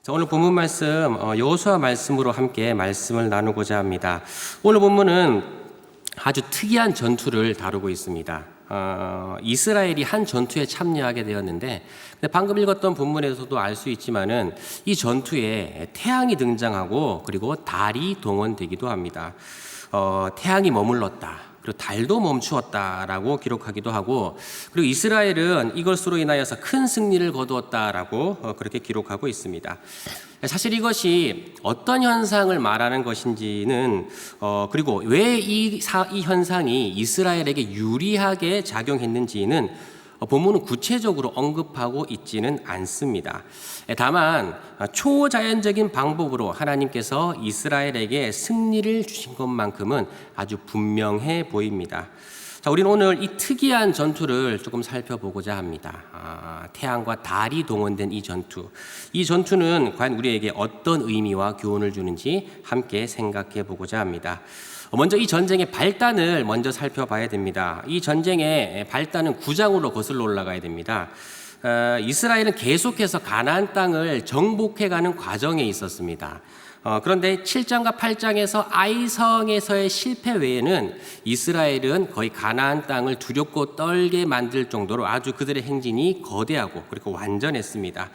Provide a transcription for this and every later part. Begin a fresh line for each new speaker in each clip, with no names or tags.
자, 오늘 본문 말씀 여호수아 말씀으로 함께 말씀을 나누고자 합니다. 오늘 본문은 아주 특이한 전투를 다루고 있습니다. 이스라엘이 한 전투에 참여하게 되었는데 방금 읽었던 본문에서도 알 수 있지만은 이 전투에 태양이 등장하고 그리고 달이 동원되기도 합니다. 태양이 머물렀다. 그리고 달도 멈추었다라고 기록하기도 하고, 그리고 이스라엘은 이것으로 인하여서 큰 승리를 거두었다라고 그렇게 기록하고 있습니다. 사실 이것이 어떤 현상을 말하는 것인지는 그리고 왜 이 현상이 이스라엘에게 유리하게 작용했는지는 본문은 구체적으로 언급하고 있지는 않습니다. 다만 초자연적인 방법으로 하나님께서 이스라엘에게 승리를 주신 것만큼은 아주 분명해 보입니다. 자, 우리는 오늘 이 특이한 전투를 조금 살펴보고자 합니다. 태양과 달이 동원된 이 전투. 이 전투는 과연 우리에게 어떤 의미와 교훈을 주는지 함께 생각해 보고자 합니다. 먼저 이 전쟁의 발단을 먼저 살펴봐야 됩니다. 이 전쟁의 발단은 9장으로 거슬러 올라가야 됩니다. 이스라엘은 계속해서 가나안 땅을 정복해가는 과정에 있었습니다. 그런데 7장과 8장에서 아이성에서의 실패 외에는 이스라엘은 거의 가나안 땅을 두렵고 떨게 만들 정도로 아주 그들의 행진이 거대하고 그리고 완전했습니다.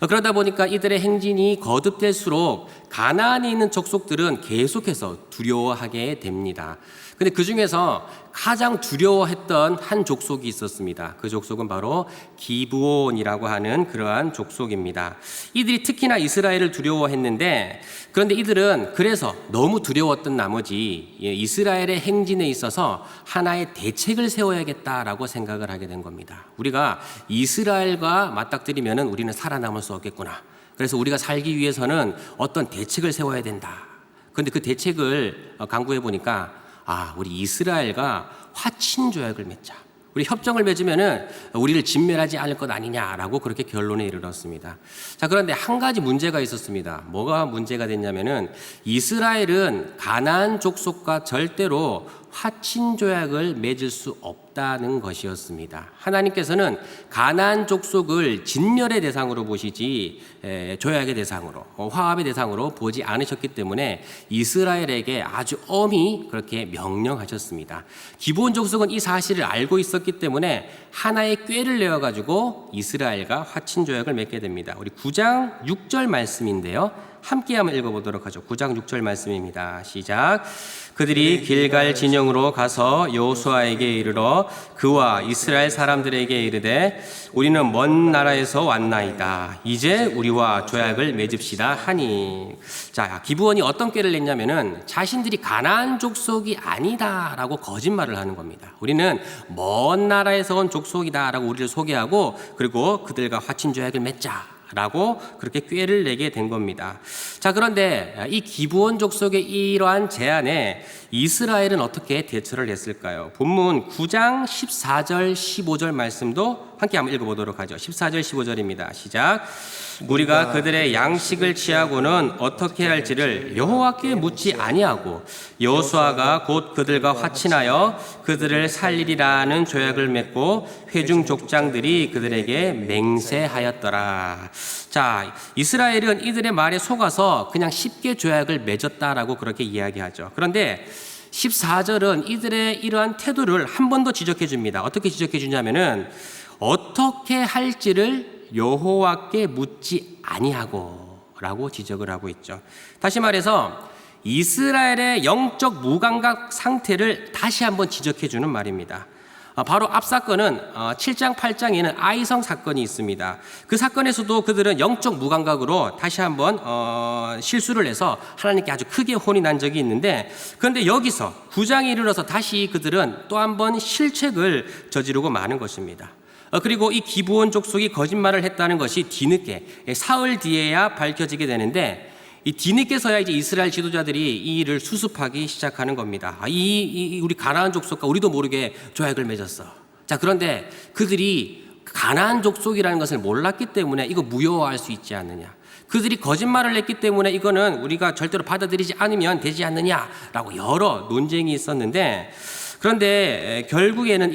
그러다 보니까 이들의 행진이 거듭될수록 가나안에 있는 족속들은 계속해서 두려워하게 됩니다. 근데 그 중에서 가장 두려워했던 한 족속이 있었습니다. 그 족속은 바로 기브온이라고 하는 그러한 족속입니다. 이들이 특히나 이스라엘을 두려워했는데, 그런데 이들은 그래서 너무 두려웠던 나머지 이스라엘의 행진에 있어서 하나의 대책을 세워야겠다라고 생각을 하게 된 겁니다. 우리가 이스라엘과 맞닥뜨리면 우리는 살아남을 수 없겠구나. 그래서 우리가 살기 위해서는 어떤 대책을 세워야 된다. 그런데 그 대책을 강구해 보니까 우리 이스라엘과 화친 조약을 맺자. 우리 협정을 맺으면은 우리를 진멸하지 않을 것 아니냐라고 그렇게 결론에 이르렀습니다. 자, 그런데 한 가지 문제가 있었습니다. 뭐가 문제가 됐냐면은 이스라엘은 가나안 족속과 절대로 화친 조약을 맺을 수 없다는 것이었습니다. 하나님께서는 가나안 족속을 진멸의 대상으로 보시지 조약의 대상으로, 화합의 대상으로 보지 않으셨기 때문에 이스라엘에게 아주 엄히 그렇게 명령하셨습니다. 기브온 족속은 이 사실을 알고 있었기 때문에 하나의 꾀를 내어가지고 이스라엘과 화친 조약을 맺게 됩니다. 우리 9장 6절 말씀인데요. 함께 한번 읽어보도록 하죠. 9장 6절 말씀입니다. 시작. 그들이 길갈 진영으로 가서 여호수아에게 이르러 그와 이스라엘 사람들에게 이르되 우리는 먼 나라에서 왔나이다. 이제 우리와 조약을 맺읍시다 하니. 자, 기브온이 어떤 꾀를 냈냐면은 자신들이 가나안 족속이 아니다라고 거짓말을 하는 겁니다. 우리는 먼 나라에서 온 족속이다라고 우리를 소개하고 그리고 그들과 화친 조약을 맺자. 라고 그렇게 꾀를 내게 된 겁니다. 자, 그런데 이 기브온 족속의 이러한 제안에 이스라엘은 어떻게 대처를 했을까요? 본문 9장 14절 15절 말씀도 함께 한번 읽어보도록 하죠. 14절 15절입니다. 시작. 우리가 그들의 양식을 취하고는 어떻게 할지를 여호와께 묻지 아니하고 여호수아가 곧 그들과 화친하여 그들을 살리리라는 조약을 맺고 회중 족장들이 그들에게 맹세하였더라. 자, 이스라엘은 이들의 말에 속아서 그냥 쉽게 조약을 맺었다라고 그렇게 이야기하죠. 그런데 14절은 이들의 이러한 태도를 한 번 더 지적해 줍니다. 어떻게 지적해 주냐면은 어떻게 할지를 여호와께 묻지 아니하고라고 지적을 하고 있죠. 다시 말해서 이스라엘의 영적 무감각 상태를 다시 한번 지적해 주는 말입니다. 바로 앞 사건은 7장 8장에는 아이성 사건이 있습니다. 그 사건에서도 그들은 영적 무감각으로 다시 한번 실수를 해서 하나님께 아주 크게 혼이 난 적이 있는데, 그런데 여기서 9장에 이르러서 다시 그들은 또 한 번 실책을 저지르고 마는 것입니다. 그리고 이 기브온 족속이 거짓말을 했다는 것이 뒤늦게 사흘 뒤에야 밝혀지게 되는데, 이 뒤늦게서야 이제 이스라엘 지도자들이 이 일을 수습하기 시작하는 겁니다. 우리 가나안 족속과 우리도 모르게 조약을 맺었어. 자, 그런데 그들이 가나안 족속이라는 것을 몰랐기 때문에 이거 무효화할 수 있지 않느냐. 그들이 거짓말을 했기 때문에 이거는 우리가 절대로 받아들이지 않으면 되지 않느냐라고 여러 논쟁이 있었는데, 그런데 결국에는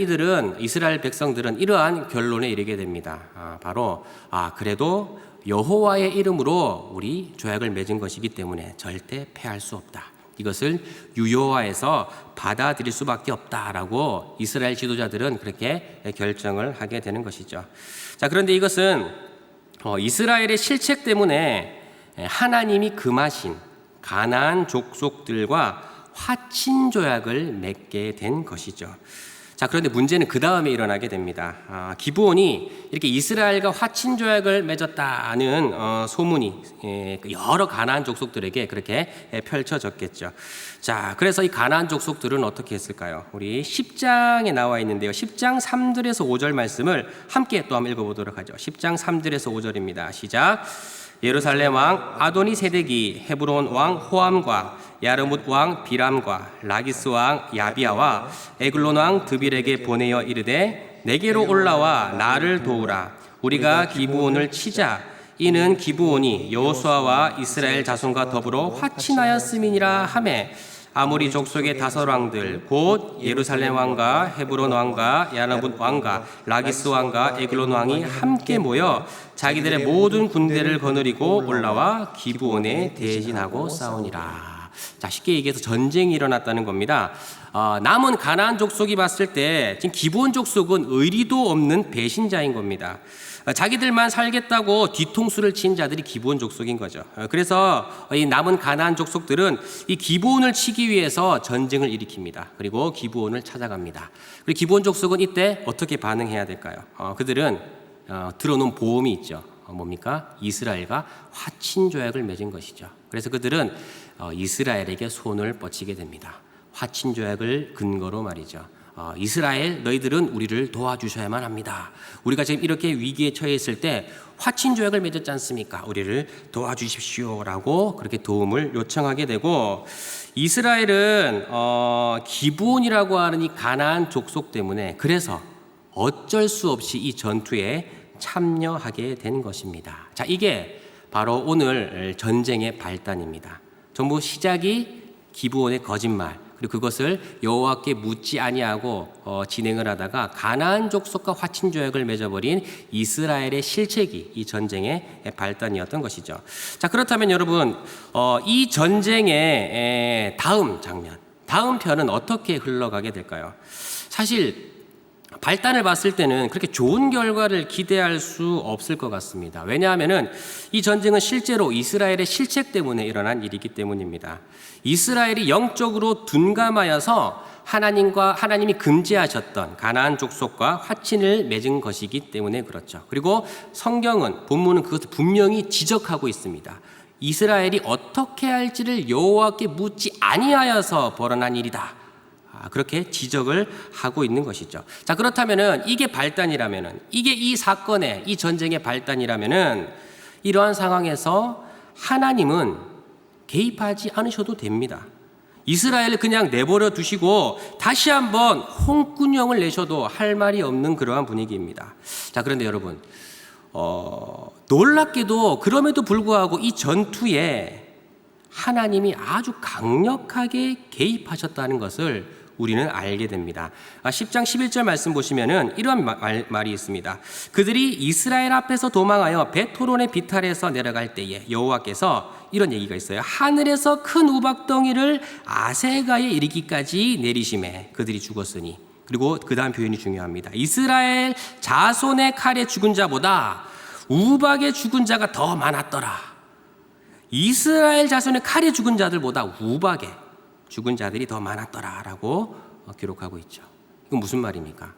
이스라엘 백성들은 이러한 결론에 이르게 됩니다. 바로 그래도 여호와의 이름으로 우리 조약을 맺은 것이기 때문에 절대 패할 수 없다. 이것을 유효화해서 받아들일 수밖에 없다라고 이스라엘 지도자들은 그렇게 결정을 하게 되는 것이죠. 자, 그런데 이것은 이스라엘의 실책 때문에 하나님이 금하신 가나안 족속들과 화친 조약을 맺게 된 것이죠. 자, 그런데 문제는 그 다음에 일어나게 됩니다. 기브온이 이렇게 이스라엘과 화친 조약을 맺었다는 소문이 여러 가나안 족속들에게 그렇게 펼쳐졌겠죠. 자, 그래서 이 가나안 족속들은 어떻게 했을까요? 우리 10장에 나와 있는데요. 10장 3절에서 5절 말씀을 함께 또 한번 읽어보도록 하죠. 10장 3절에서 5절입니다. 시작. 예루살렘 왕 아도니 세덱이 헤브론 왕 호암과 야르뭇 왕 비람과 라기스 왕 야비아와 에글론 왕 드빌에게 보내어 이르되 내게로 올라와 나를 도우라. 우리가 기브온을 치자. 이는 기브온이 여호수아와 이스라엘 자손과 더불어 화친하였음이니라 하매 아모리 족속의 다섯 왕들 곧 예루살렘 왕과 헤브론 왕과 야르뭇 왕과 라기스 왕과 에글론 왕이 함께 모여 자기들의 모든 군대를 거느리고 올라와 기브온에 대진하고 싸우니라. 자, 쉽게 얘기해서 전쟁이 일어났다는 겁니다. 남은 가나안 족속이 봤을 때 지금 기브온 족속은 의리도 없는 배신자인 겁니다. 자기들만 살겠다고 뒤통수를 친 자들이 기브온 족속인 거죠. 그래서 이 남은 가나안 족속들은 이 기브온을 치기 위해서 전쟁을 일으킵니다. 그리고 기브온을 찾아갑니다. 그리고 기브온 족속은 이때 어떻게 반응해야 될까요? 그들은 들어놓은 보험이 있죠. 뭡니까? 이스라엘과 화친 조약을 맺은 것이죠. 그래서 그들은 이스라엘에게 손을 뻗치게 됩니다. 화친 조약을 근거로 말이죠. 이스라엘 너희들은 우리를 도와주셔야만 합니다. 우리가 지금 이렇게 위기에 처해 있을 때 화친 조약을 맺었지 않습니까? 우리를 도와주십시오라고 그렇게 도움을 요청하게 되고, 이스라엘은 기브온이라고 하는 이 가나안 족속 때문에 그래서 어쩔 수 없이 이 전투에 참여하게 된 것입니다. 자, 이게 바로 오늘 전쟁의 발단입니다. 전부 시작이 기브온의 거짓말, 그리고 그것을 여호와께 묻지 아니하고 진행을 하다가 가나안 족속과 화친 조약을 맺어버린 이스라엘의 실책이 이 전쟁의 발단이었던 것이죠. 자, 그렇다면 여러분, 이 전쟁의 다음 장면, 다음 편은 어떻게 흘러가게 될까요? 사실 발단을 봤을 때는 그렇게 좋은 결과를 기대할 수 없을 것 같습니다. 왜냐하면은 이 전쟁은 실제로 이스라엘의 실책 때문에 일어난 일이기 때문입니다. 이스라엘이 영적으로 둔감하여서 하나님이 금지하셨던 가나안 족속과 화친을 맺은 것이기 때문에 그렇죠. 그리고 성경은, 본문은 그것을 분명히 지적하고 있습니다. 이스라엘이 어떻게 할지를 여호와께 묻지 아니하여서 벌어난 일이다. 그렇게 지적을 하고 있는 것이죠. 자, 그렇다면은 이게 발단이라면은, 이게 이 사건의, 이 전쟁의 발단이라면은 이러한 상황에서 하나님은 개입하지 않으셔도 됩니다. 이스라엘을 그냥 내버려 두시고 다시 한번 홍군형을 내셔도 할 말이 없는 그러한 분위기입니다. 자, 그런데 여러분, 놀랍게도 그럼에도 불구하고 이 전투에 하나님이 아주 강력하게 개입하셨다는 것을 우리는 알게 됩니다. 10장 11절 말씀 보시면은 이러한 말이 있습니다. 그들이 이스라엘 앞에서 도망하여 벳호론의 비탈에서 내려갈 때에 여호와께서, 이런 얘기가 있어요. 하늘에서 큰 우박덩이를 아세가에 이르기까지 내리심에 그들이 죽었으니. 그리고 그 다음 표현이 중요합니다. 이스라엘 자손의 칼에 죽은 자보다 우박에 죽은 자가 더 많았더라. 이스라엘 자손의 칼에 죽은 자들보다 우박에 죽은 자들이 더 많았더라라고 기록하고 있죠. 이건 무슨 말입니까?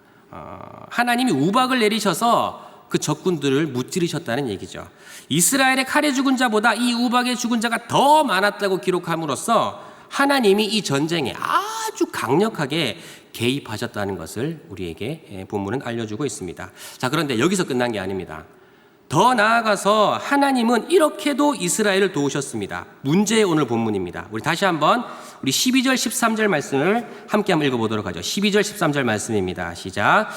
하나님이 우박을 내리셔서 그 적군들을 무찌르셨다는 얘기죠. 이스라엘의 칼에 죽은 자보다 이 우박에 죽은 자가 더 많았다고 기록함으로써 하나님이 이 전쟁에 아주 강력하게 개입하셨다는 것을 우리에게 본문은 알려주고 있습니다. 자, 그런데 여기서 끝난 게 아닙니다. 더 나아가서 하나님은 이렇게도 이스라엘을 도우셨습니다. 문제의 오늘 본문입니다. 우리 다시 한번 우리 12절 13절 말씀을 함께 한번 읽어보도록 하죠. 12절 13절 말씀입니다. 시작.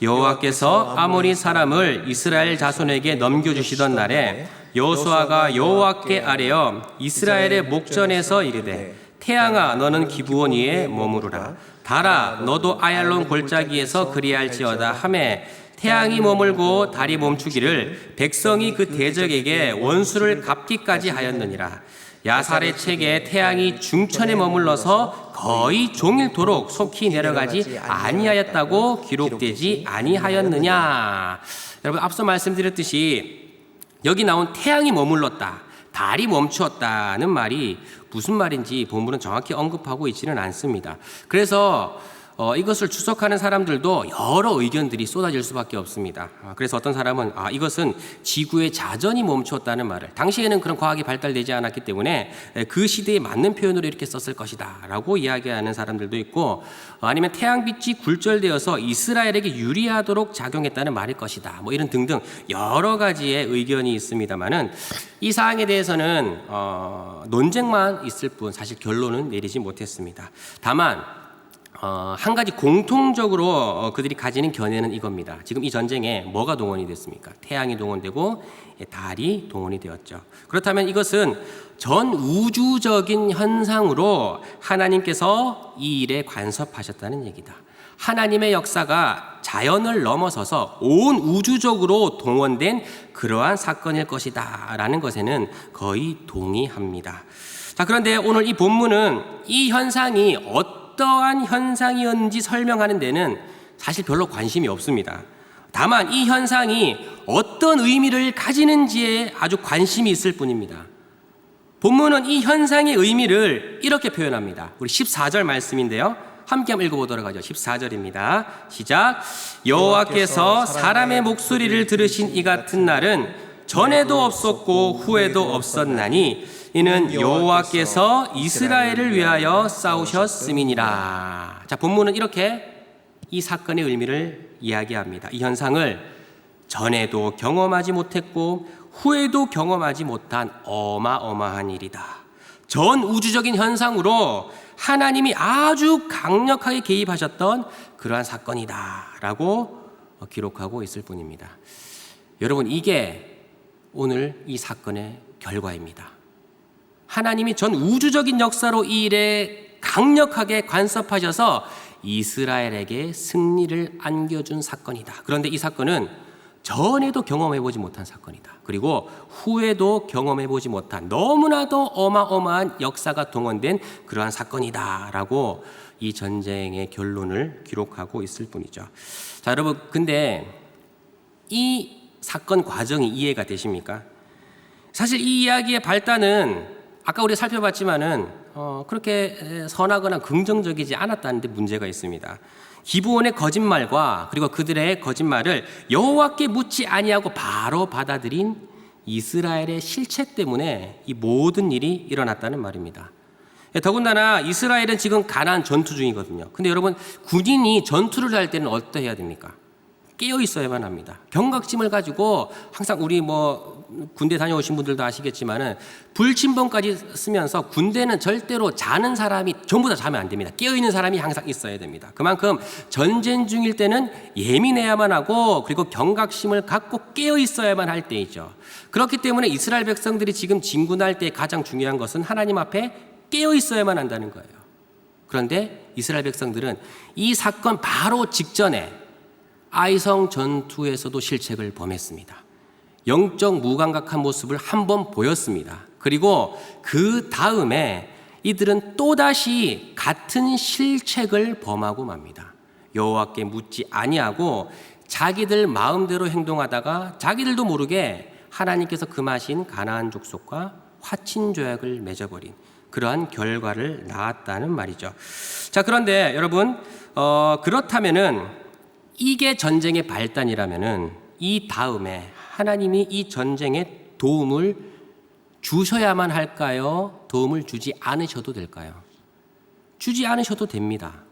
여호와께서 아모리 사람을 이스라엘 자손에게 넘겨주시던 날에 여호수아가 여호와께 아뢰어 이스라엘의 목전에서 이르되 태양아 너는 기브온 위에 머무르라. 달아 너도 아얄론 골짜기에서 그리할지어다 하매 태양이 머물고 달이 멈추기를 백성이 그 대적에게 원수를 갚기까지 하였느니라. 야살의 책에 태양이 중천에 머물러서 거의 종일토록 속히 내려가지 아니하였다고 기록되지 아니하였느냐. 여러분 앞서 말씀드렸듯이 여기 나온 태양이 머물렀다, 달이 멈추었다는 말이 무슨 말인지 본문은 정확히 언급하고 있지는 않습니다. 그래서 이것을 추석하는 사람들도 여러 의견들이 쏟아질 수밖에 없습니다. 그래서 어떤 사람은 이것은 지구의 자전이 멈추었다는 말을, 당시에는 그런 과학이 발달되지 않았기 때문에 그 시대에 맞는 표현으로 이렇게 썼을 것이다 라고 이야기하는 사람들도 있고, 아니면 태양빛이 굴절되어서 이스라엘에게 유리하도록 작용했다는 말일 것이다, 뭐 이런 등등 여러 가지의 의견이 있습니다만은 이 사항에 대해서는 논쟁만 있을 뿐 사실 결론은 내리지 못했습니다. 다만 한 가지 공통적으로 그들이 가지는 견해는 이겁니다. 지금 이 전쟁에 뭐가 동원이 됐습니까? 태양이 동원되고 달이 동원이 되었죠. 그렇다면 이것은 전 우주적인 현상으로 하나님께서 이 일에 간섭하셨다는 얘기다. 하나님의 역사가 자연을 넘어서서 온 우주적으로 동원된 그러한 사건일 것이다 라는 것에는 거의 동의합니다. 자, 그런데 오늘 이 본문은 이 현상이 어떠한 현상이었는지 설명하는 데는 사실 별로 관심이 없습니다. 다만 이 현상이 어떤 의미를 가지는지에 아주 관심이 있을 뿐입니다. 본문은 이 현상의 의미를 이렇게 표현합니다. 우리 14절 말씀인데요, 함께 한번 읽어보도록 하죠. 14절입니다. 시작. 여호와께서 사람의 목소리를 들으신 이 같은 날은 전에도 없었고 후에도 없었나니 이는 여호와께서 이스라엘을 위하여 싸우셨음이니라. 자, 본문은 이렇게 이 사건의 의미를 이야기합니다. 이 현상을 전에도 경험하지 못했고 후에도 경험하지 못한 어마어마한 일이다. 전 우주적인 현상으로 하나님이 아주 강력하게 개입하셨던 그러한 사건이다 라고 기록하고 있을 뿐입니다. 여러분, 이게 오늘 이 사건의 결과입니다. 하나님이 전 우주적인 역사로 이 일에 강력하게 간섭하셔서 이스라엘에게 승리를 안겨준 사건이다. 그런데 이 사건은 전에도 경험해보지 못한 사건이다. 그리고 후에도 경험해보지 못한 너무나도 어마어마한 역사가 동원된 그러한 사건이다 라고 이 전쟁의 결론을 기록하고 있을 뿐이죠. 자, 여러분, 근데 이 사건 과정이 이해가 되십니까? 사실 이 이야기의 발단은 아까 우리가 살펴봤지만은 그렇게 선하거나 긍정적이지 않았다는 데 문제가 있습니다. 기브온의 거짓말과 그리고 그들의 거짓말을 여호와께 묻지 아니하고 바로 받아들인 이스라엘의 실책 때문에 이 모든 일이 일어났다는 말입니다. 더군다나 이스라엘은 지금 가나안 전투 중이거든요. 근데 여러분, 군인이 전투를 할 때는 어떠해야 됩니까? 깨어 있어야만 합니다. 경각심을 가지고 항상 우리 군대 다녀오신 분들도 아시겠지만은 불침번까지 쓰면서 군대는 절대로 자는 사람이 전부 다 자면 안 됩니다. 깨어 있는 사람이 항상 있어야 됩니다. 그만큼 전쟁 중일 때는 예민해야만 하고 그리고 경각심을 갖고 깨어 있어야만 할 때이죠. 그렇기 때문에 이스라엘 백성들이 지금 진군할 때 가장 중요한 것은 하나님 앞에 깨어 있어야만 한다는 거예요. 그런데 이스라엘 백성들은 이 사건 바로 직전에 아이성 전투에서도 실책을 범했습니다. 영적 무감각한 모습을 한번 보였습니다. 그리고 그 다음에 이들은 또다시 같은 실책을 범하고 맙니다. 여호와께 묻지 아니하고 자기들 마음대로 행동하다가 자기들도 모르게 하나님께서 금하신 가나안 족속과 화친 조약을 맺어버린 그러한 결과를 낳았다는 말이죠. 자, 그런데 여러분, 그렇다면은 이게 전쟁의 발단이라면은 이 다음에 하나님이 이 전쟁에 도움을 주셔야만 할까요? 도움을 주지 않으셔도 될까요? 주지 않으셔도 됩니다.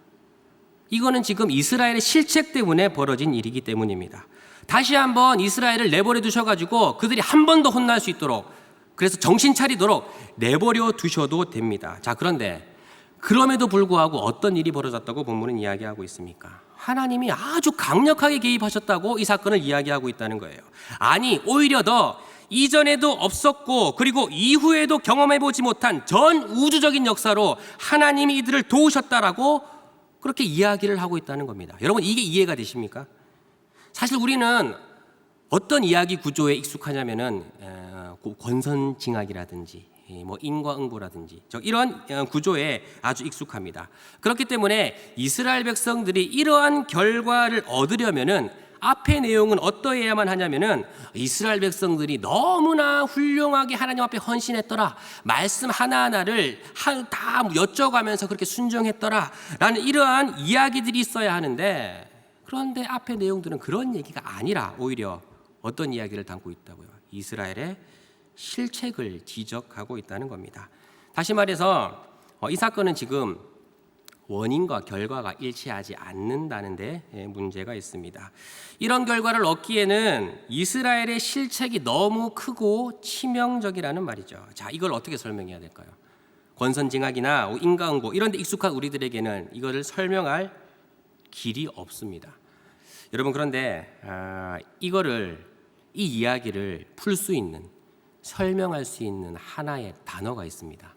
이거는 지금 이스라엘의 실책 때문에 벌어진 일이기 때문입니다. 다시 한번 이스라엘을 내버려 두셔가지고 그들이 한 번 더 혼날 수 있도록, 그래서 정신 차리도록 내버려 두셔도 됩니다. 자, 그런데 그럼에도 불구하고 어떤 일이 벌어졌다고 본문은 이야기하고 있습니까? 하나님이 아주 강력하게 개입하셨다고 이 사건을 이야기하고 있다는 거예요. 아니, 오히려 더 이전에도 없었고 그리고 이후에도 경험해보지 못한 전 우주적인 역사로 하나님이 이들을 도우셨다라고 그렇게 이야기를 하고 있다는 겁니다. 여러분, 이게 이해가 되십니까? 사실 우리는 어떤 이야기 구조에 익숙하냐면은 권선징악이라든지 뭐 인과응보라든지 이런 구조에 아주 익숙합니다. 그렇기 때문에 이스라엘 백성들이 이러한 결과를 얻으려면은 앞의 내용은 어떠해야만 하냐면은 이스라엘 백성들이 너무나 훌륭하게 하나님 앞에 헌신했더라. 말씀 하나하나를 다 여쭤가면서 그렇게 순종했더라. 라는 이러한 이야기들이 있어야 하는데, 그런데 앞의 내용들은 그런 얘기가 아니라 오히려 어떤 이야기를 담고 있다고요? 이스라엘의 실책을 지적하고 있다는 겁니다. 다시 말해서 이 사건은 지금 원인과 결과가 일치하지 않는다는 데 문제가 있습니다. 이런 결과를 얻기에는 이스라엘의 실책이 너무 크고 치명적이라는 말이죠. 자, 이걸 어떻게 설명해야 될까요? 권선징악이나 인과응보 이런 데 익숙한 우리들에게는 이거를 설명할 길이 없습니다. 여러분, 그런데 이 이야기를 풀 수 있는, 설명할 수 있는 하나의 단어가 있습니다.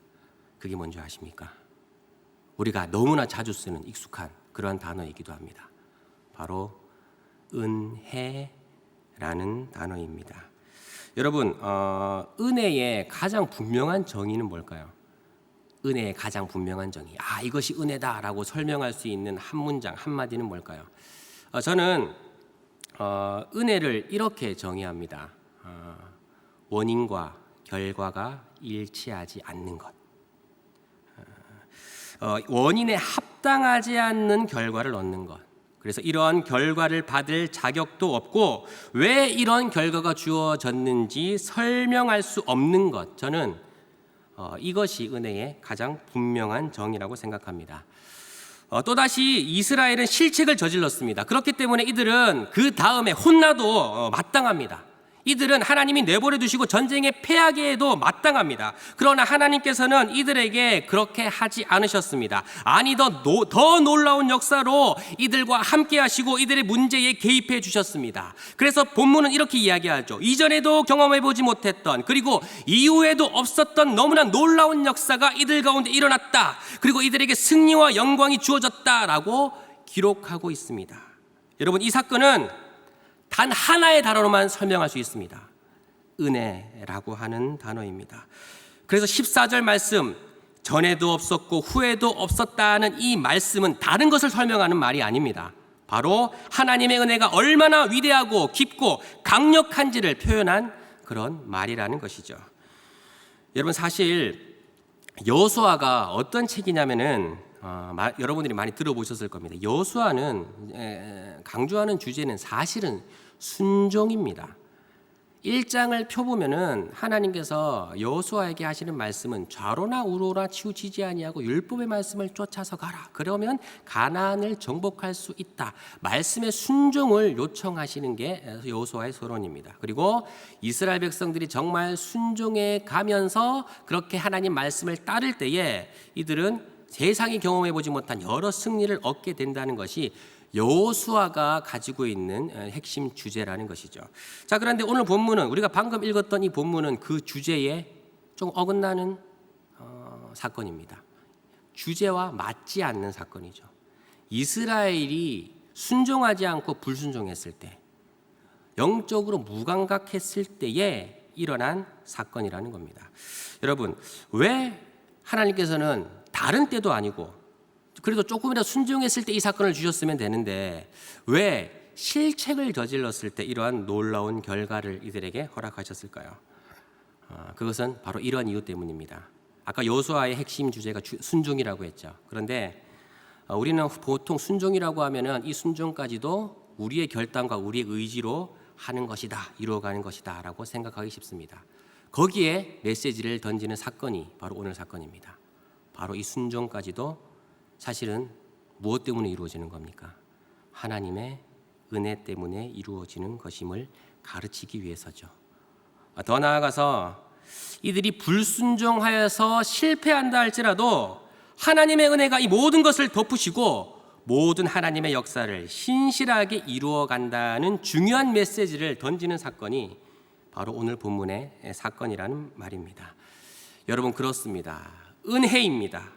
그게 뭔지 아십니까? 우리가 너무나 자주 쓰는 익숙한 그러한 단어이기도 합니다. 바로 은혜라는 단어입니다. 여러분, 은혜의 가장 분명한 정의는 뭘까요? 은혜의 가장 분명한 정의, 이것이 은혜다라고 설명할 수 있는 한 문장, 한마디는 뭘까요? 저는 은혜를 이렇게 정의합니다. 원인과 결과가 일치하지 않는 것. 원인에 합당하지 않는 결과를 얻는 것. 그래서 이러한 결과를 받을 자격도 없고 왜 이런 결과가 주어졌는지 설명할 수 없는 것. 저는 이것이 은혜의 가장 분명한 정의라고 생각합니다. 또다시 이스라엘은 실책을 저질렀습니다. 그렇기 때문에 이들은 그 다음에 혼나도 마땅합니다. 이들은 하나님이 내버려 두시고 전쟁에 패하게 해도 마땅합니다. 그러나 하나님께서는 이들에게 그렇게 하지 않으셨습니다. 아니, 더 놀라운 역사로 이들과 함께 하시고 이들의 문제에 개입해 주셨습니다. 그래서 본문은 이렇게 이야기하죠. 이전에도 경험해보지 못했던, 그리고 이후에도 없었던 너무나 놀라운 역사가 이들 가운데 일어났다. 그리고 이들에게 승리와 영광이 주어졌다라고 기록하고 있습니다. 여러분, 이 사건은 단 하나의 단어로만 설명할 수 있습니다. 은혜라고 하는 단어입니다. 그래서 14절 말씀, 전에도 없었고 후에도 없었다는 이 말씀은 다른 것을 설명하는 말이 아닙니다. 바로 하나님의 은혜가 얼마나 위대하고 깊고 강력한지를 표현한 그런 말이라는 것이죠. 여러분, 사실 여호수아가 어떤 책이냐면은 여러분들이 많이 들어보셨을 겁니다. 여호수아는 강조하는 주제는 사실은 순종입니다. 1장을 펴보면은 하나님께서 여호수아에게 하시는 말씀은 좌로나 우로나 치우치지 아니하고 율법의 말씀을 쫓아서 가라. 그러면 가나안을 정복할 수 있다. 말씀의 순종을 요청하시는 게 여호수아의 서론입니다. 그리고 이스라엘 백성들이 정말 순종해 가면서 그렇게 하나님 말씀을 따를 때에 이들은 세상이 경험해보지 못한 여러 승리를 얻게 된다는 것이 여호수아가 가지고 있는 핵심 주제라는 것이죠. 자, 그런데 오늘 본문은, 우리가 방금 읽었던 이 본문은 그 주제에 좀 어긋나는 사건입니다. 주제와 맞지 않는 사건이죠. 이스라엘이 순종하지 않고 불순종했을 때, 영적으로 무감각했을 때에 일어난 사건이라는 겁니다. 여러분, 왜 하나님께서는 다른 때도 아니고 그래도 조금이라도 순종했을 때 이 사건을 주셨으면 되는데 왜 실책을 저질렀을 때 이러한 놀라운 결과를 이들에게 허락하셨을까요? 그것은 바로 이러한 이유 때문입니다. 아까 여호수아의 핵심 주제가 순종이라고 했죠. 그런데 우리는 보통 순종이라고 하면은 이 순종까지도 우리의 결단과 우리의 의지로 하는 것이다, 이루어가는 것이다 라고 생각하기 쉽습니다. 거기에 메시지를 던지는 사건이 바로 오늘 사건입니다. 바로 이 순종까지도 사실은 무엇 때문에 이루어지는 겁니까? 하나님의 은혜 때문에 이루어지는 것임을 가르치기 위해서죠. 더 나아가서 이들이 불순종하여서 실패한다 할지라도 하나님의 은혜가 이 모든 것을 덮으시고 모든 하나님의 역사를 신실하게 이루어간다는 중요한 메시지를 던지는 사건이 바로 오늘 본문의 사건이라는 말입니다. 여러분, 그렇습니다. 은혜입니다.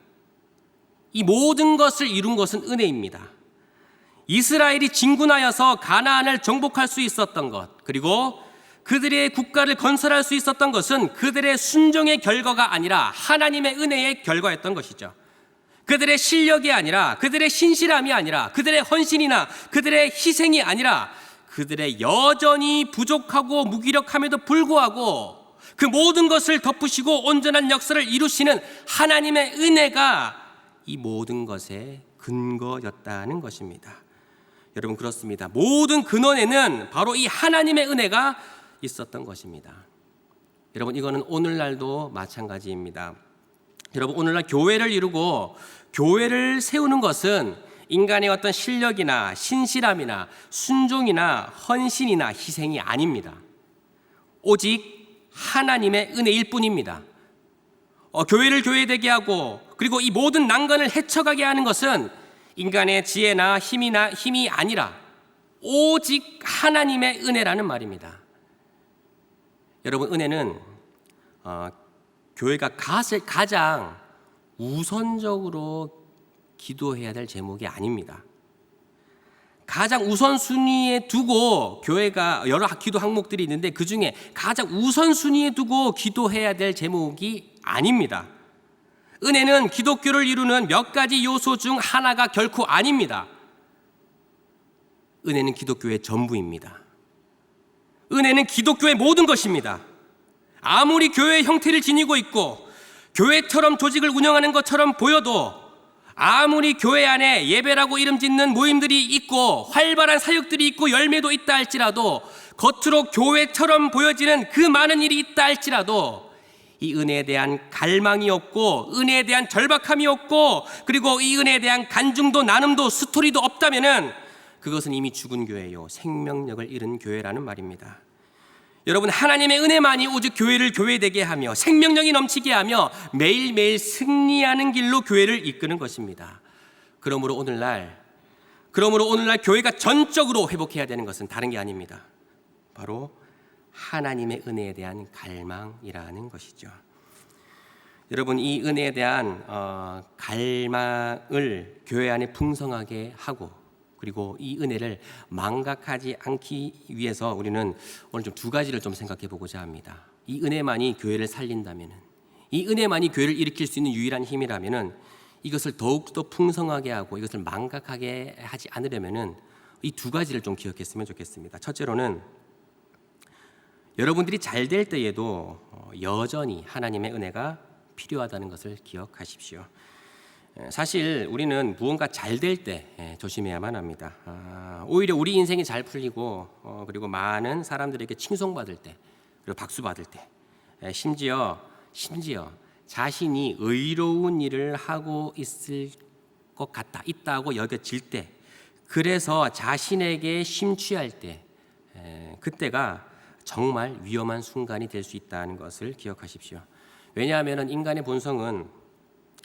이 모든 것을 이룬 것은 은혜입니다. 이스라엘이 진군하여서 가나안을 정복할 수 있었던 것, 그리고 그들의 국가를 건설할 수 있었던 것은 그들의 순종의 결과가 아니라 하나님의 은혜의 결과였던 것이죠. 그들의 실력이 아니라, 그들의 신실함이 아니라, 그들의 헌신이나 그들의 희생이 아니라 그들의 여전히 부족하고 무기력함에도 불구하고 그 모든 것을 덮으시고 온전한 역사를 이루시는 하나님의 은혜가 이 모든 것의 근거였다는 것입니다. 여러분, 그렇습니다. 모든 근원에는 바로 이 하나님의 은혜가 있었던 것입니다. 여러분, 이거는 오늘날도 마찬가지입니다. 여러분, 오늘날 교회를 이루고 교회를 세우는 것은 인간의 어떤 실력이나 신실함이나 순종이나 헌신이나 희생이 아닙니다. 오직 하나님의 은혜일 뿐입니다. 교회를 교회되게 하고 그리고 이 모든 난관을 헤쳐가게 하는 것은 인간의 지혜나 힘이 아니라 오직 하나님의 은혜라는 말입니다. 여러분, 은혜는 교회가 가장 우선적으로 기도해야 될 제목이 아닙니다. 가장 우선순위에 두고 교회가 여러 기도 항목들이 있는데 그 중에 가장 우선순위에 두고 기도해야 될 제목이 아닙니다. 은혜는 기독교를 이루는 몇 가지 요소 중 하나가 결코 아닙니다. 은혜는 기독교의 전부입니다. 은혜는 기독교의 모든 것입니다. 아무리 교회의 형태를 지니고 있고 교회처럼 조직을 운영하는 것처럼 보여도, 아무리 교회 안에 예배라고 이름 짓는 모임들이 있고 활발한 사역들이 있고 열매도 있다 할지라도, 겉으로 교회처럼 보여지는 그 많은 일이 있다 할지라도 이 은혜에 대한 갈망이 없고 은혜에 대한 절박함이 없고 그리고 이 은혜에 대한 간증도 나눔도 스토리도 없다면은 그것은 이미 죽은 교회요, 생명력을 잃은 교회라는 말입니다. 여러분, 하나님의 은혜만이 오직 교회를 교회되게 하며 생명력이 넘치게 하며 매일매일 승리하는 길로 교회를 이끄는 것입니다. 그러므로 오늘날 교회가 전적으로 회복해야 되는 것은 다른 게 아닙니다. 바로 하나님의 은혜에 대한 갈망이라는 것이죠. 여러분, 이 은혜에 대한 갈망을 교회 안에 풍성하게 하고 그리고 이 은혜를 망각하지 않기 위해서 우리는 오늘 좀 두 가지를 좀 생각해 보고자 합니다. 이 은혜만이 교회를 살린다면은, 이 은혜만이 교회를 일으킬 수 있는 유일한 힘이라면은 이것을 더욱더 풍성하게 하고 이것을 망각하게 하지 않으려면은 이 두 가지를 좀 기억했으면 좋겠습니다. 첫째로는 여러분들이 잘 될 때에도 여전히 하나님의 은혜가 필요하다는 것을 기억하십시오. 사실 우리는 무언가 잘 될 때 조심해야만 합니다. 오히려 우리 인생이 잘 풀리고 그리고 많은 사람들에게 칭송받을 때, 그리고 박수 받을 때, 심지어 자신이 의로운 일을 하고 있을 것 같다, 있다고 여겨질 때, 그래서 자신에게 심취할 때, 그때가 정말 위험한 순간이 될 수 있다는 것을 기억하십시오. 왜냐하면 인간의 본성은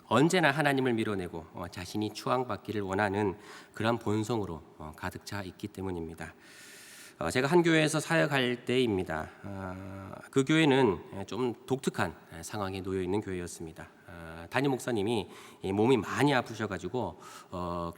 언제나 하나님을 밀어내고 자신이 추앙받기를 원하는 그런 본성으로 가득 차 있기 때문입니다. 제가 한 교회에서 사역할 때입니다. 그 교회는 좀 독특한 상황에 놓여 있는 교회였습니다. 담임 목사님이 몸이 많이 아프셔가지고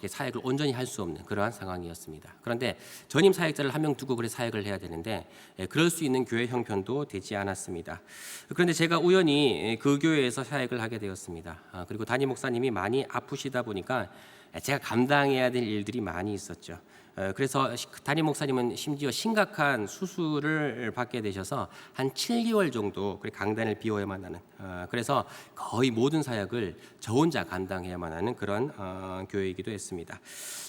사역을 온전히 할 수 없는 그러한 상황이었습니다. 그런데 전임 사역자를 한 명 두고 그래 사역을 해야 되는데 그럴 수 있는 교회 형편도 되지 않았습니다. 그런데 제가 우연히 그 교회에서 사역을 하게 되었습니다. 그리고 담임 목사님이 많이 아프시다 보니까 제가 감당해야 될 일들이 많이 있었죠. 그래서 담임 목사님은 심지어 심각한 수술을 받게 되셔서 한 7개월 정도 강단을 비워야만 하는, 그래서 거의 모든 사역을 저 혼자 감당해야만 하는 그런 교회이기도 했습니다.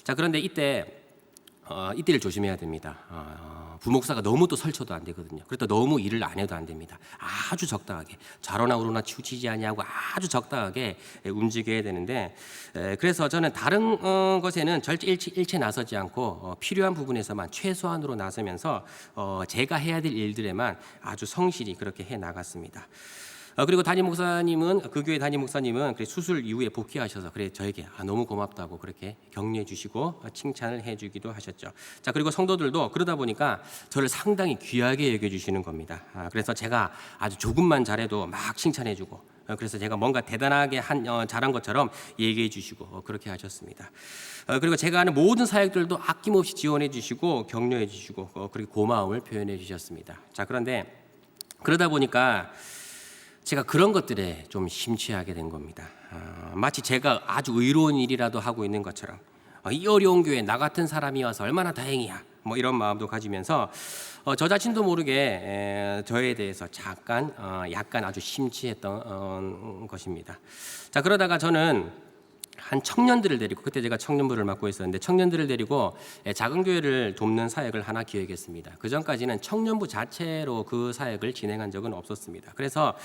자, 그런데 이때를 조심해야 됩니다. 부목사가 너무 또 설쳐도 안 되거든요. 그래도 너무 일을 안 해도 안 됩니다. 아주 적당하게 좌로나 우로나 치우치지 아니하고 아주 적당하게 움직여야 되는데, 그래서 저는 다른 것에는 절대 일체 나서지 않고 필요한 부분에서만 최소한으로 나서면서 제가 해야 될 일들에만 아주 성실히 그렇게 해 나갔습니다. 그리고 담임 목사님은 그 교회 담임 목사님은 그래 수술 이후에 복귀하셔서 그래 저에게 너무 고맙다고 그렇게 격려해 주시고 칭찬을 해 주기도 하셨죠. 자, 그리고 성도들도 그러다 보니까 저를 상당히 귀하게 여겨 주시는 겁니다. 그래서 제가 아주 조금만 잘해도 막 칭찬해 주고 그래서 제가 뭔가 대단하게 잘한 것처럼 얘기해 주시고 그렇게 하셨습니다. 그리고 제가 하는 모든 사역들도 아낌없이 지원해 주시고 격려해 주시고 그리고 고마움을 표현해 주셨습니다. 자, 그런데 그러다 보니까 제가 그런 것들에 좀 심취하게 된 겁니다. 마치 제가 아주 의로운 일이라도 하고 있는 것처럼 이 어려운 교회에 나 같은 사람이 와서 얼마나 다행이야 뭐 이런 마음도 가지면서 저 자신도 모르게 저에 대해서 약간 아주 심취했던 것입니다. 자, 그러다가 저는 한 청년들을 데리고 그때 제가 청년부를 맡고 있었는데 청년들을 데리고 작은 교회를 돕는 사역을 하나 기획했습니다. 그 전까지는 청년부 자체로 그 사역을 진행한 적은 없었습니다. 그래서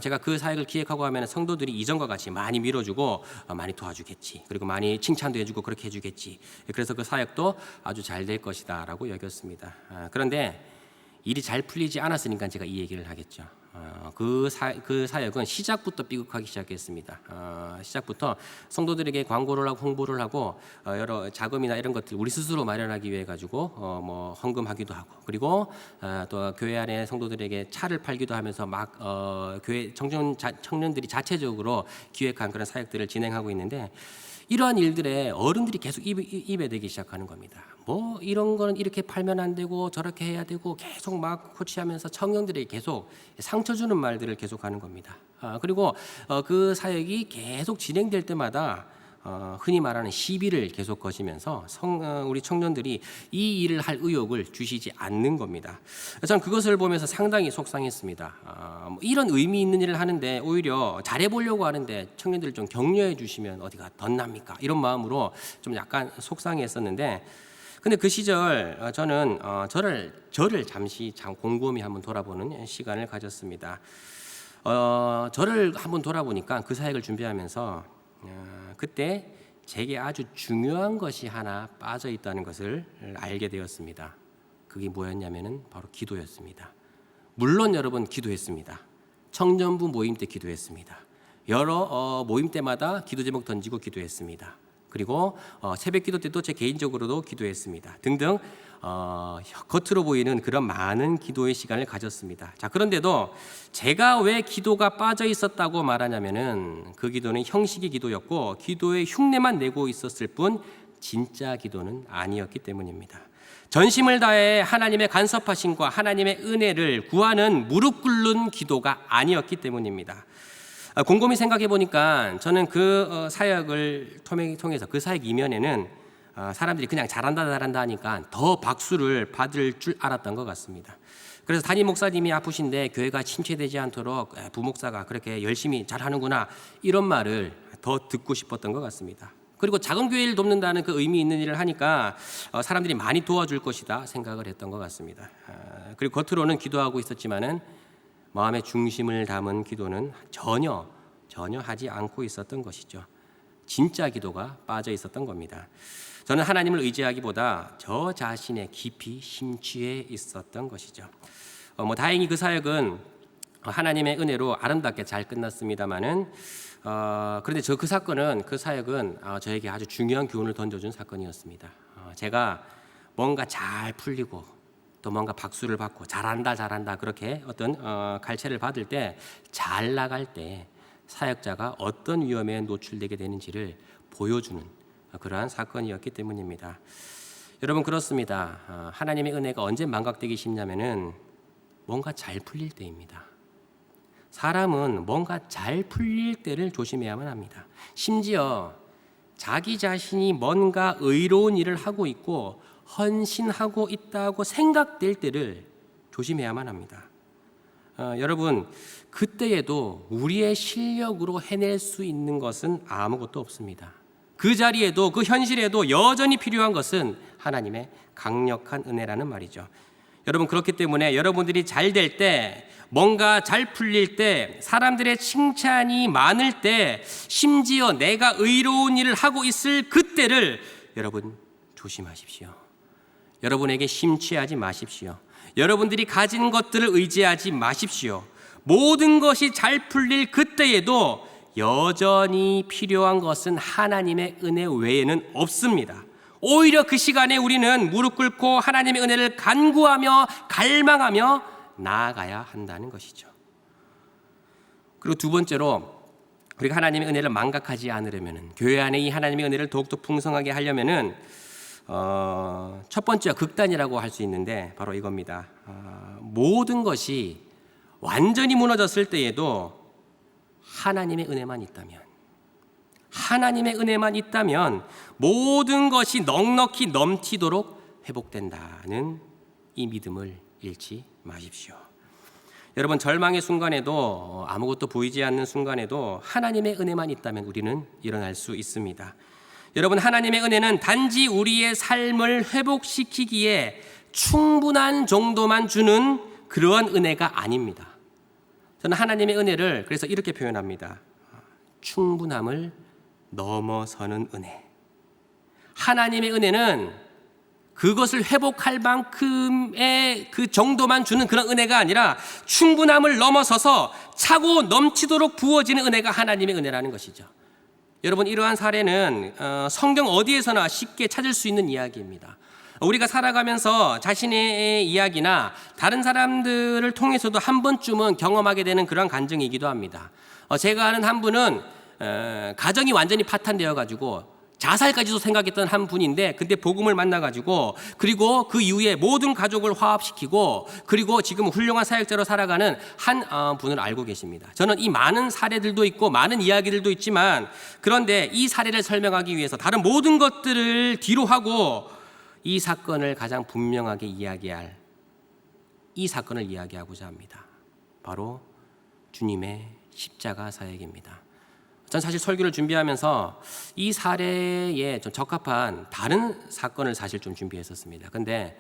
제가 그 사역을 기획하고 하면 성도들이 이전과 같이 많이 밀어주고 많이 도와주겠지, 그리고 많이 칭찬도 해주고 그렇게 해주겠지. 그래서 그 사역도 아주 잘 될 것이다라고 여겼습니다. 그런데 일이 잘 풀리지 않았으니까 제가 이 얘기를 하겠죠. 그 사역은 시작부터 삐걱하기 시작했습니다. 시작부터 성도들에게 광고를 하고 홍보를 하고 여러 자금이나 이런 것들 우리 스스로 마련하기 위해 가지고 뭐 헌금하기도 하고, 그리고 또 교회 안에 성도들에게 차를 팔기도 하면서 막 교회 청년들이 자체적으로 기획한 그런 사역들을 진행하고 있는데, 이러한 일들에 어른들이 계속 입에 대기 시작하는 겁니다. 뭐 이런 거는 이렇게 팔면 안 되고 저렇게 해야 되고 계속 막 코치하면서 청년들에게 계속 상처 주는 말들을 계속 하는 겁니다. 그리고 그 사역이 계속 진행될 때마다 흔히 말하는 시비를 계속 거시면서 우리 청년들이 이 일을 할 의욕을 주시지 않는 겁니다. 저는 그것을 보면서 상당히 속상했습니다. 이런 의미 있는 일을 하는데 오히려 잘해보려고 하는데 청년들을 좀 격려해 주시면 어디가 덧납니까? 이런 마음으로 좀 약간 속상했었는데, 근데 그 시절 저는 저를 잠시 곰곰이 한번 돌아보는 시간을 가졌습니다. 저를 한번 돌아보니까 그 사역을 준비하면서 그때 제게 아주 중요한 것이 하나 빠져 있다는 것을 알게 되었습니다. 그게 뭐였냐면은 바로 기도였습니다. 물론 여러분 기도했습니다. 청년부 모임 때 기도했습니다. 여러 모임 때마다 기도 제목 던지고 기도했습니다. 그리고 새벽 기도 때도 제 개인적으로도 기도했습니다. 등등 겉으로 보이는 그런 많은 기도의 시간을 가졌습니다. 자, 그런데도 제가 왜 기도가 빠져 있었다고 말하냐면은 그 기도는 형식의 기도였고 기도의 흉내만 내고 있었을 뿐 진짜 기도는 아니었기 때문입니다. 전심을 다해 하나님의 간섭하심과 하나님의 은혜를 구하는 무릎 꿇는 기도가 아니었기 때문입니다. 곰곰이 생각해 보니까 저는 그 사역을 통해서 그 사역 이면에는 사람들이 그냥 잘한다 하니까 더 박수를 받을 줄 알았던 것 같습니다. 그래서 담임 목사님이 아프신데 교회가 침체되지 않도록 부목사가 그렇게 열심히 잘하는구나, 이런 말을 더 듣고 싶었던 것 같습니다. 그리고 작은 교회를 돕는다는 그 의미 있는 일을 하니까 사람들이 많이 도와줄 것이다 생각을 했던 것 같습니다. 그리고 겉으로는 기도하고 있었지만은 마음의 중심을 담은 기도는 전혀 하지 않고 있었던 것이죠. 진짜 기도가 빠져 있었던 겁니다. 저는 하나님을 의지하기보다 저 자신의 깊이 심취해 있었던 것이죠. 다행히 그 사역은 하나님의 은혜로 아름답게 잘 끝났습니다만은 그런데 그 사역은 저에게 아주 중요한 교훈을 던져준 사건이었습니다. 제가 뭔가 잘 풀리고 또 뭔가 박수를 받고 잘한다 그렇게 어떤 갈채를 받을 때, 잘 나갈 때 사역자가 어떤 위험에 노출되게 되는지를 보여주는 그러한 사건이었기 때문입니다. 여러분, 그렇습니다. 하나님의 은혜가 언제 망각되기 쉽냐면은 뭔가 잘 풀릴 때입니다. 사람은 뭔가 잘 풀릴 때를 조심해야만 합니다. 심지어 자기 자신이 뭔가 의로운 일을 하고 있고 헌신하고 있다고 생각될 때를 조심해야만 합니다. 여러분, 그때에도 우리의 실력으로 해낼 수 있는 것은 아무것도 없습니다. 그 자리에도, 그 현실에도 여전히 필요한 것은 하나님의 강력한 은혜라는 말이죠. 여러분, 그렇기 때문에 여러분들이 잘 될 때, 뭔가 잘 풀릴 때, 사람들의 칭찬이 많을 때, 심지어 내가 의로운 일을 하고 있을 그때를 여러분 조심하십시오. 여러분에게 심취하지 마십시오. 여러분들이 가진 것들을 의지하지 마십시오. 모든 것이 잘 풀릴 그때에도 여전히 필요한 것은 하나님의 은혜 외에는 없습니다. 오히려 그 시간에 우리는 무릎 꿇고 하나님의 은혜를 간구하며 갈망하며 나아가야 한다는 것이죠. 그리고 두 번째로 우리가 하나님의 은혜를 망각하지 않으려면, 교회 안에 이 하나님의 은혜를 더욱더 풍성하게 하려면은 첫 번째가 극단이라고 할 수 있는데 바로 이겁니다. 모든 것이 완전히 무너졌을 때에도 하나님의 은혜만 있다면 모든 것이 넉넉히 넘치도록 회복된다는 이 믿음을 잃지 마십시오. 여러분, 절망의 순간에도, 아무것도 보이지 않는 순간에도 하나님의 은혜만 있다면 우리는 일어날 수 있습니다. 여러분, 하나님의 은혜는 단지 우리의 삶을 회복시키기에 충분한 정도만 주는 그러한 은혜가 아닙니다. 저는 하나님의 은혜를 그래서 이렇게 표현합니다. 충분함을 넘어서는 은혜. 하나님의 은혜는 그것을 회복할 만큼의 그 정도만 주는 그런 은혜가 아니라 충분함을 넘어서서 차고 넘치도록 부어지는 은혜가 하나님의 은혜라는 것이죠. 여러분, 이러한 사례는 성경 어디에서나 쉽게 찾을 수 있는 이야기입니다. 우리가 살아가면서 자신의 이야기나 다른 사람들을 통해서도 한 번쯤은 경험하게 되는 그런 간증이기도 합니다. 제가 아는 한 분은 가정이 완전히 파탄되어 가지고 자살까지도 생각했던 한 분인데, 근데 복음을 만나가지고 그리고 그 이후에 모든 가족을 화합시키고 그리고 지금 훌륭한 사역자로 살아가는 한 분을 알고 계십니다. 저는 이 많은 사례들도 있고 많은 이야기들도 있지만, 그런데 이 사례를 설명하기 위해서 다른 모든 것들을 뒤로 하고 이 사건을 가장 분명하게 이야기할 이 사건을 이야기하고자 합니다. 바로 주님의 십자가 사역입니다. 전 사실 설교를 준비하면서 이 사례에 좀 적합한 다른 사건을 사실 좀 준비했었습니다. 근데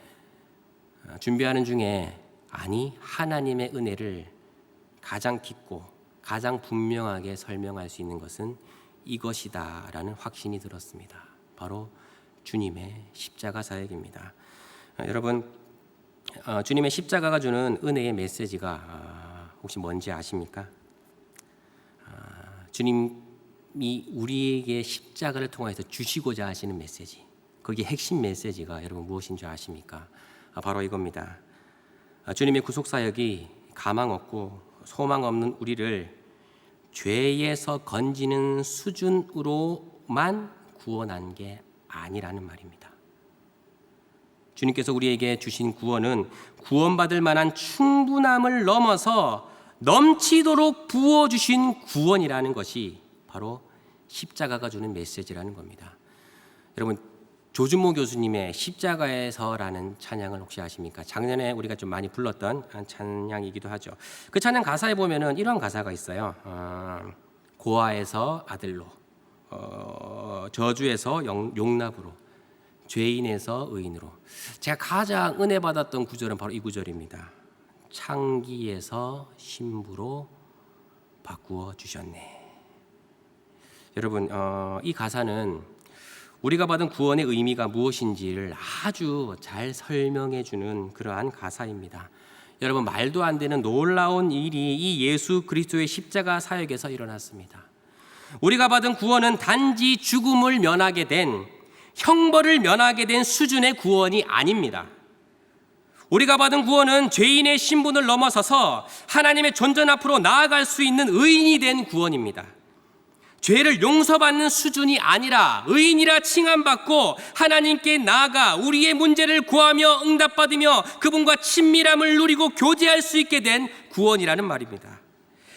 준비하는 중에 하나님의 은혜를 가장 깊고 가장 분명하게 설명할 수 있는 것은 이것이다라는 확신이 들었습니다. 바로 주님의 십자가 사역입니다. 여러분, 주님의 십자가가 주는 은혜의 메시지가 혹시 뭔지 아십니까? 주님이 우리에게 십자가를 통해서 주시고자 하시는 메시지, 거기에 핵심 메시지가 여러분 무엇인 줄 아십니까? 바로 이겁니다. 주님의 구속사역이 가망 없고 소망 없는 우리를 죄에서 건지는 수준으로만 구원한 게 아니라는 말입니다. 주님께서 우리에게 주신 구원은 구원받을 만한 충분함을 넘어서 넘치도록 부어주신 구원이라는 것이 바로 십자가가 주는 메시지라는 겁니다. 여러분, 조준모 교수님의 십자가에서라는 찬양을 혹시 아십니까? 작년에 우리가 좀 많이 불렀던 찬양이기도 하죠. 그 찬양 가사에 보면은 이런 가사가 있어요. 고아에서 아들로, 저주에서 용납으로, 죄인에서 의인으로. 제가 가장 은혜 받았던 구절은 바로 이 구절입니다. 창기에서 신부로 바꾸어 주셨네. 여러분, 이 가사는 우리가 받은 구원의 의미가 무엇인지를 아주 잘 설명해 주는 그러한 가사입니다. 여러분, 말도 안 되는 놀라운 일이 이 예수 그리스도의 십자가 사역에서 일어났습니다. 우리가 받은 구원은 단지 죽음을 면하게 된, 형벌을 면하게 된 수준의 구원이 아닙니다. 우리가 받은 구원은 죄인의 신분을 넘어서서 하나님의 존전 앞으로 나아갈 수 있는 의인이 된 구원입니다. 죄를 용서받는 수준이 아니라 의인이라 칭함받고 하나님께 나아가 우리의 문제를 구하며 응답받으며 그분과 친밀함을 누리고 교제할 수 있게 된 구원이라는 말입니다.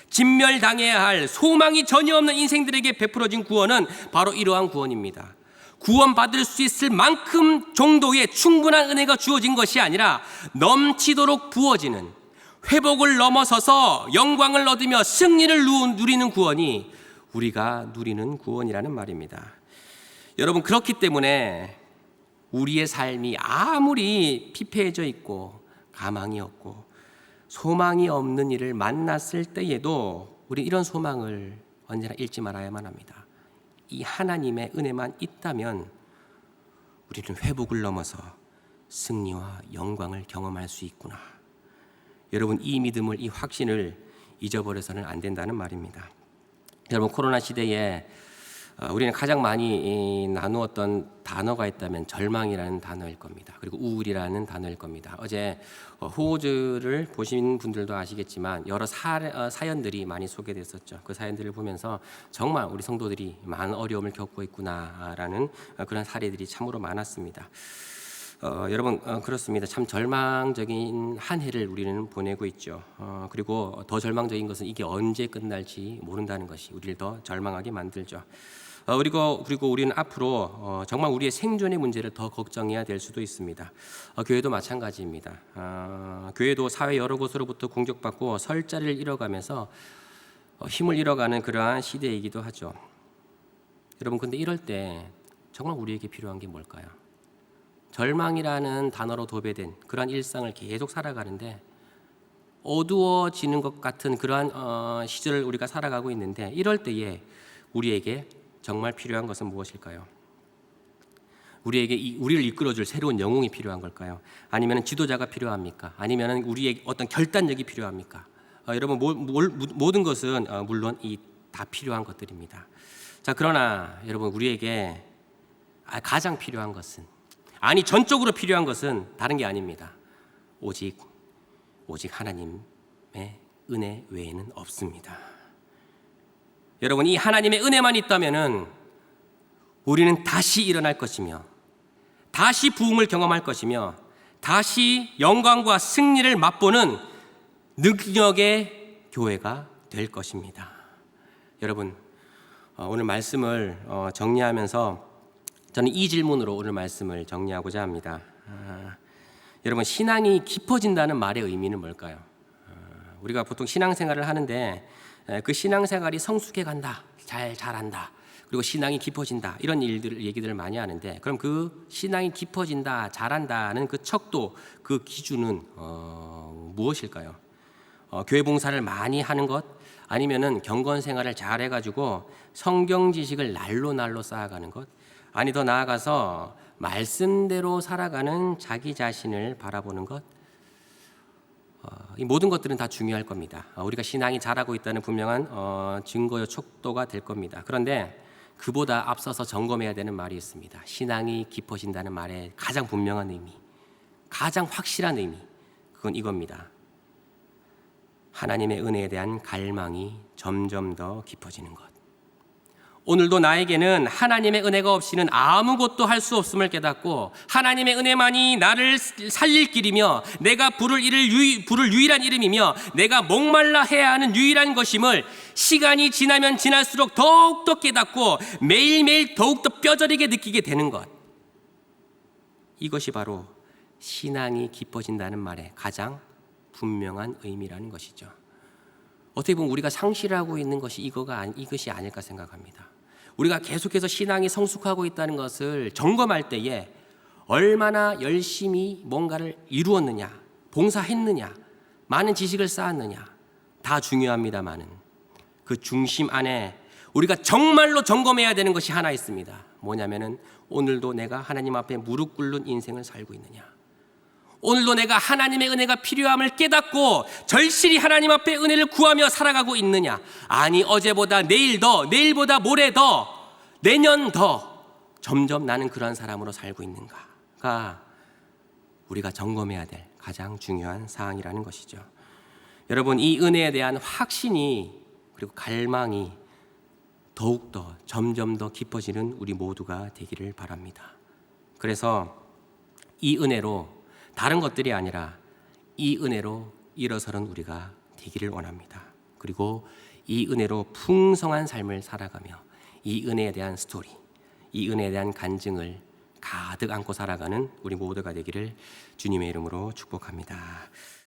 진멸당해야 할 소망이 전혀 없는 인생들에게 베풀어진 구원은 바로 이러한 구원입니다. 구원받을 수 있을 만큼 정도의 충분한 은혜가 주어진 것이 아니라 넘치도록 부어지는, 회복을 넘어서서 영광을 얻으며 승리를 누리는 구원이 우리가 누리는 구원이라는 말입니다. 여러분, 그렇기 때문에 우리의 삶이 아무리 피폐해져 있고 가망이 없고 소망이 없는 일을 만났을 때에도 우리 이런 소망을 언제나 잃지 말아야만 합니다. 이 하나님의 은혜만 있다면 우리는 회복을 넘어서 승리와 영광을 경험할 수 있구나. 여러분, 이 믿음을, 이 확신을 잊어버려서는 안 된다는 말입니다. 여러분, 코로나 시대에 우리는 가장 많이 나누었던 단어가 있다면 절망이라는 단어일 겁니다. 그리고 우울이라는 단어일 겁니다. 어제 호우주를 보신 분들도 아시겠지만 여러 사연들이 많이 소개됐었죠. 그 사연들을 보면서 정말 우리 성도들이 많은 어려움을 겪고 있구나라는 그런 사례들이 참으로 많았습니다. 여러분, 그렇습니다. 참 절망적인 한 해를 우리는 보내고 있죠. 그리고 더 절망적인 것은 이게 언제 끝날지 모른다는 것이 우리를 더 절망하게 만들죠. 그리고 우리는 앞으로 정말 우리의 생존의 문제를 더 걱정해야 될 수도 있습니다. 교회도 마찬가지입니다. 교회도 사회 여러 곳으로부터 공격받고 설 자리를 잃어가면서 힘을 잃어가는 그러한 시대이기도 하죠. 여러분, 근데 이럴 때 정말 우리에게 필요한 게 뭘까요? 절망이라는 단어로 도배된 그러한 일상을 계속 살아가는데 어두워지는 것 같은 그러한 시절을 우리가 살아가고 있는데, 이럴 때에 우리에게 정말 필요한 것은 무엇일까요? 우리를 이끌어줄 새로운 영웅이 필요한 걸까요? 아니면 지도자가 필요합니까? 아니면 우리의 어떤 결단력이 필요합니까? 여러분, 모든 것은 물론 다 필요한 것들입니다. 자, 그러나 여러분, 우리에게 가장 필요한 것은, 전적으로 필요한 것은 다른 게 아닙니다. 오직 하나님의 은혜 외에는 없습니다. 여러분, 이 하나님의 은혜만 있다면은 우리는 다시 일어날 것이며, 다시 부흥을 경험할 것이며, 다시 영광과 승리를 맛보는 능력의 교회가 될 것입니다. 여러분, 오늘 말씀을 정리하면서 저는 이 질문으로 오늘 말씀을 정리하고자 합니다. 여러분, 신앙이 깊어진다는 말의 의미는 뭘까요? 우리가 보통 신앙생활을 하는데 그 신앙생활이 성숙해 간다, 잘한다, 그리고 신앙이 깊어진다, 이런 얘기들을 많이 하는데, 그럼 그 신앙이 깊어진다, 잘한다는 그 척도, 그 기준은 무엇일까요? 교회 봉사를 많이 하는 것, 아니면은 경건 생활을 잘 해가지고 성경 지식을 날로 쌓아가는 것, 아니 더 나아가서 말씀대로 살아가는 자기 자신을 바라보는 것, 이 모든 것들은 다 중요할 겁니다. 우리가 신앙이 자라고 있다는 분명한 증거요 촉도가 될 겁니다. 그런데 그보다 앞서서 점검해야 되는 말이 있습니다. 신앙이 깊어진다는 말의 가장 분명한 의미, 가장 확실한 의미, 그건 이겁니다. 하나님의 은혜에 대한 갈망이 점점 더 깊어지는 것. 오늘도 나에게는 하나님의 은혜가 없이는 아무것도 할 수 없음을 깨닫고, 하나님의 은혜만이 나를 살릴 길이며, 내가 부를 유일한 이름이며, 내가 목말라 해야 하는 유일한 것임을 시간이 지나면 지날수록 더욱더 깨닫고 매일매일 더욱더 뼈저리게 느끼게 되는 것. 이것이 바로 신앙이 깊어진다는 말의 가장 분명한 의미라는 것이죠. 어떻게 보면 우리가 상실하고 있는 것이 이것이 아닐까 생각합니다. 우리가 계속해서 신앙이 성숙하고 있다는 것을 점검할 때에 얼마나 열심히 뭔가를 이루었느냐, 봉사했느냐, 많은 지식을 쌓았느냐, 다 중요합니다만은 그 중심 안에 우리가 정말로 점검해야 되는 것이 하나 있습니다. 뭐냐면은 오늘도 내가 하나님 앞에 무릎 꿇는 인생을 살고 있느냐, 오늘도 내가 하나님의 은혜가 필요함을 깨닫고 절실히 하나님 앞에 은혜를 구하며 살아가고 있느냐, 아니 어제보다 내일 더, 내일보다 모레 더, 내년 더 점점 나는 그러한 사람으로 살고 있는가가 우리가 점검해야 될 가장 중요한 사항이라는 것이죠. 여러분, 이 은혜에 대한 확신이 그리고 갈망이 더욱더 점점 더 깊어지는 우리 모두가 되기를 바랍니다. 그래서 이 은혜로, 다른 것들이 아니라 이 은혜로 일어서는 우리가 되기를 원합니다. 그리고 이 은혜로 풍성한 삶을 살아가며 이 은혜에 대한 스토리, 이 은혜에 대한 간증을 가득 안고 살아가는 우리 모두가 되기를 주님의 이름으로 축복합니다.